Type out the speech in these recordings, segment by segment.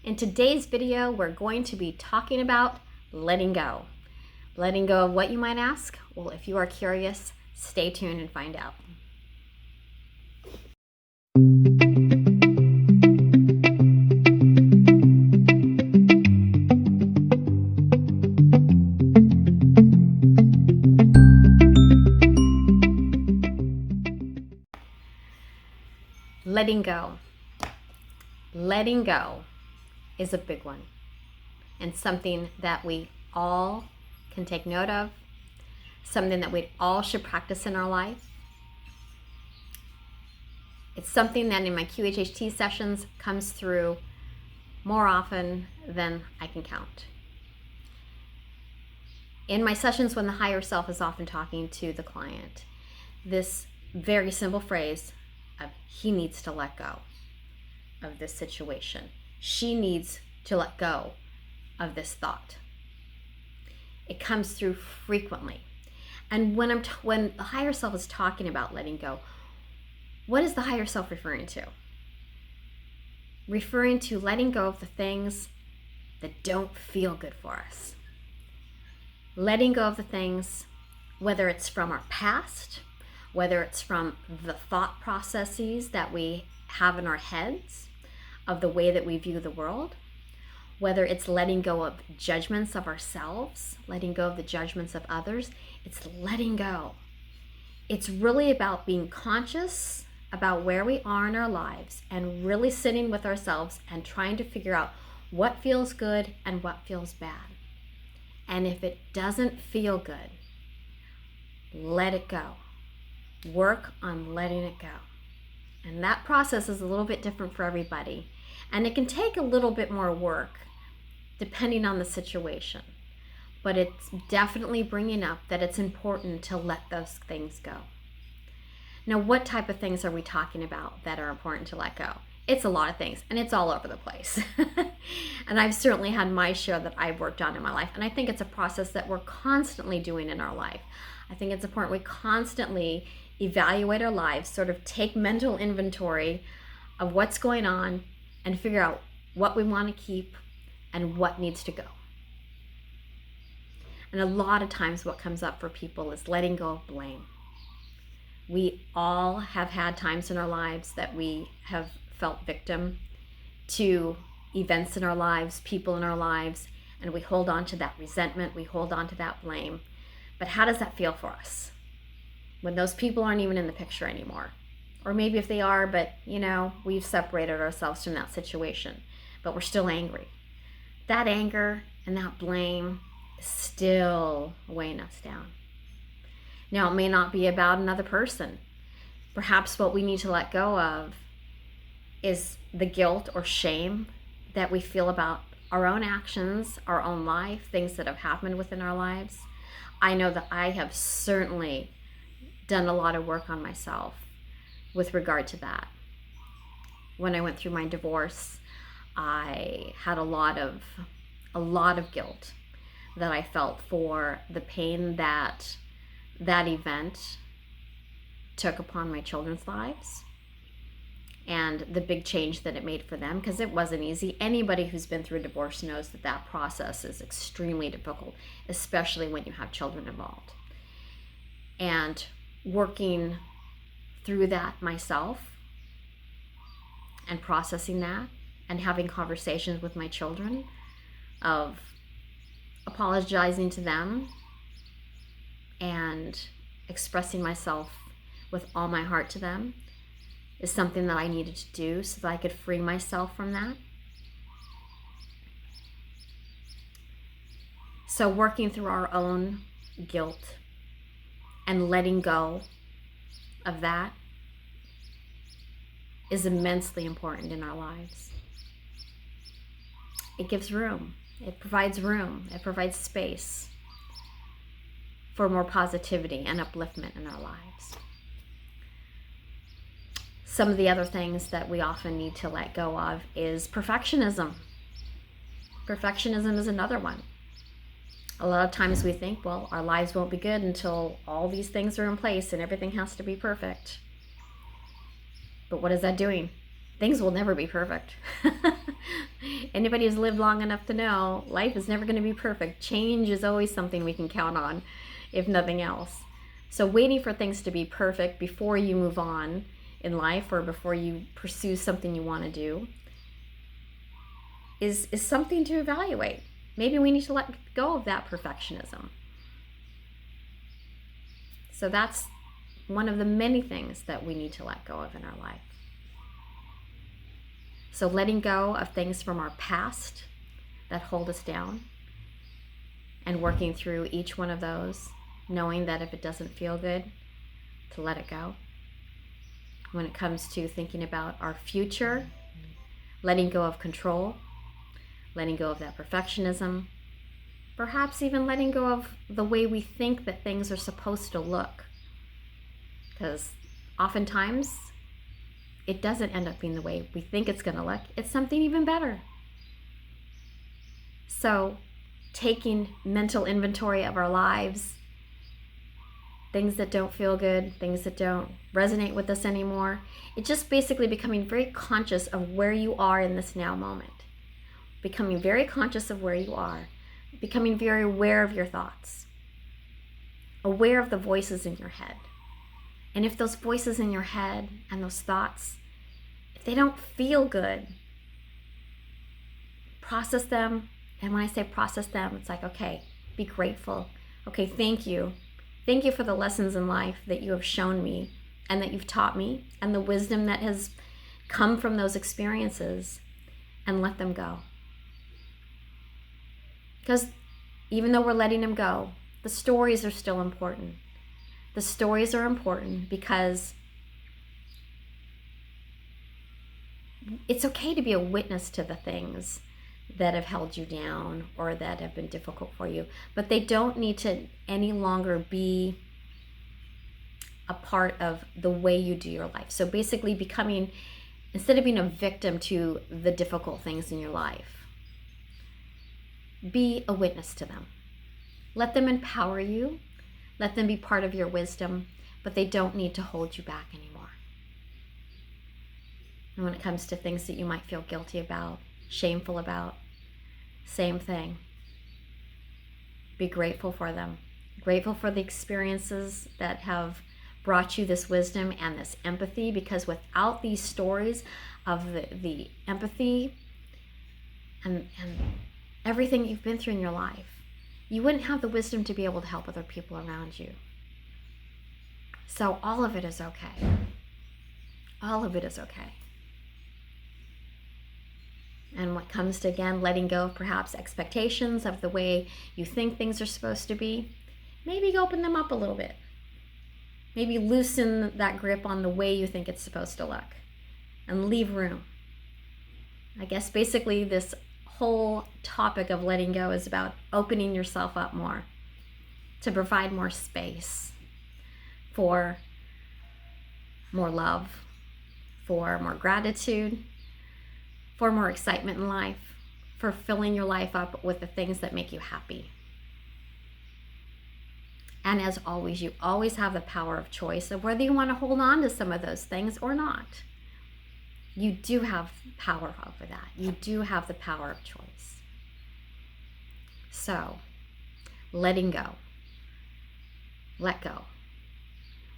In today's video, we're going to be talking about letting go. Letting go of what, you might ask? Well, if you are curious, stay tuned and find out. Letting go. Letting go is a big one, and something that we all can take note of, something that we all should practice in our life. It's something that in my QHHT sessions comes through more often than I can count. In my sessions when the higher self is often talking to the client, this very simple phrase of he needs to let go of this situation. She needs to let go of this thought. It comes through frequently. And when the higher self is talking about letting go, what is the higher self referring to? Referring to letting go of the things that don't feel good for us. Letting go of the things, whether it's from our past, whether it's from the thought processes that we have in our heads, of the way that we view the world, whether it's letting go of judgments of ourselves, letting go of the judgments of others. It's letting go. It's really about being conscious about where we are in our lives and really sitting with ourselves and trying to figure out what feels good and what feels bad. And if it doesn't feel good, let it go. Work on letting it go. And that process is a little bit different for everybody. And it can take a little bit more work depending on the situation. But it's definitely bringing up that it's important to let those things go. Now, what type of things are we talking about that are important to let go? It's a lot of things, and it's all over the place. And I've certainly had my share that I've worked on in my life. And I think it's a process that we're constantly doing in our life. I think it's important we constantly evaluate our lives, sort of take mental inventory of what's going on and figure out what we want to keep and what needs to go. And a lot of times what comes up for people is letting go of blame. We all have had times in our lives that we have felt victim to events in our lives, people in our lives, and we hold on to that resentment, we hold on to that blame. But how does that feel for us when those people aren't even in the picture anymore? Or maybe if they are, but we've separated ourselves from that situation, but we're still angry. That anger and that blame is still weighing us down. Now, it may not be about another person. Perhaps what we need to let go of is the guilt or shame that we feel about our own actions, our own life, things that have happened within our lives. I know that I have certainly done a lot of work on myself with regard to that. When I went through my divorce, I had a lot of guilt that I felt for the pain that event took upon my children's lives and the big change that it made for them, because it wasn't easy. Anybody who's been through a divorce knows that process is extremely difficult, especially when you have children involved. And working through that myself and processing that and having conversations with my children of apologizing to them and expressing myself with all my heart to them is something that I needed to do so that I could free myself from that. So working through our own guilt and letting go of that is immensely important in our lives. It gives room. It provides space for more positivity and upliftment in our lives. Some of the other things that we often need to let go of is perfectionism. Perfectionism is another one. A lot of times we think, well, our lives won't be good until all these things are in place and everything has to be perfect. But what is that doing? things will never be perfect. Anybody who's lived long enough to know life is never going to be perfect. Change is always something we can count on, if nothing else. So waiting for things to be perfect before you move on in life or before you pursue something you want to do is something to evaluate. Maybe we need to let go of that perfectionism. So that's one of the many things that we need to let go of in our life. So letting go of things from our past that hold us down and working through each one of those, knowing that if it doesn't feel good, to let it go. When it comes to thinking about our future, letting go of control, letting go of that perfectionism, perhaps even letting go of the way we think that things are supposed to look. Because oftentimes, it doesn't end up being the way we think it's going to look. It's something even better. So, taking mental inventory of our lives, things that don't feel good, things that don't resonate with us anymore, it's just basically becoming very conscious of where you are in this now moment. Becoming very conscious of where you are. Becoming very aware of your thoughts. Aware of the voices in your head. And if those voices in your head and those thoughts, if they don't feel good, process them. And when I say process them, it's like, okay, be grateful. Okay, thank you. Thank you for the lessons in life that you have shown me and that you've taught me and the wisdom that has come from those experiences, and let them go. Because even though we're letting them go, the stories are still important. The stories are important because it's okay to be a witness to the things that have held you down or that have been difficult for you, but they don't need to any longer be a part of the way you do your life. So basically becoming, instead of being a victim to the difficult things in your life, be a witness to them. Let them empower you. Let them be part of your wisdom, but they don't need to hold you back anymore. And when it comes to things that you might feel guilty about, shameful about, same thing. Be grateful for them. Grateful for the experiences that have brought you this wisdom and this empathy, because without these stories of the empathy and everything you've been through in your life, you wouldn't have the wisdom to be able to help other people around you. So all of it is okay. All of it is okay. And when it comes to, again, letting go of perhaps expectations of the way you think things are supposed to be, maybe open them up a little bit. Maybe loosen that grip on the way you think it's supposed to look and leave room. I guess basically this whole topic of letting go is about opening yourself up more to provide more space for more love, for more gratitude, for more excitement in life, for filling your life up with the things that make you happy. And as always, you always have the power of choice of whether you want to hold on to some of those things or not. You do have power over that. You do have the power of choice. So, letting go. Let go.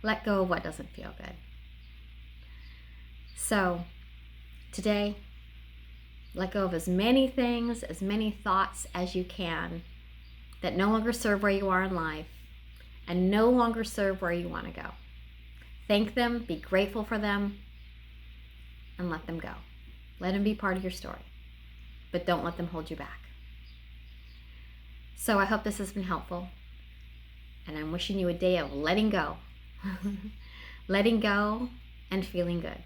Let go of what doesn't feel good. So, today, let go of as many things, as many thoughts as you can that no longer serve where you are in life and no longer serve where you want to go. Thank them, be grateful for them, and let them go. Let them be part of your story, but don't let them hold you back. So I hope this has been helpful, and I'm wishing you a day of letting go. Letting go and feeling good.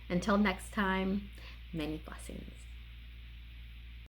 Until next time, many blessings.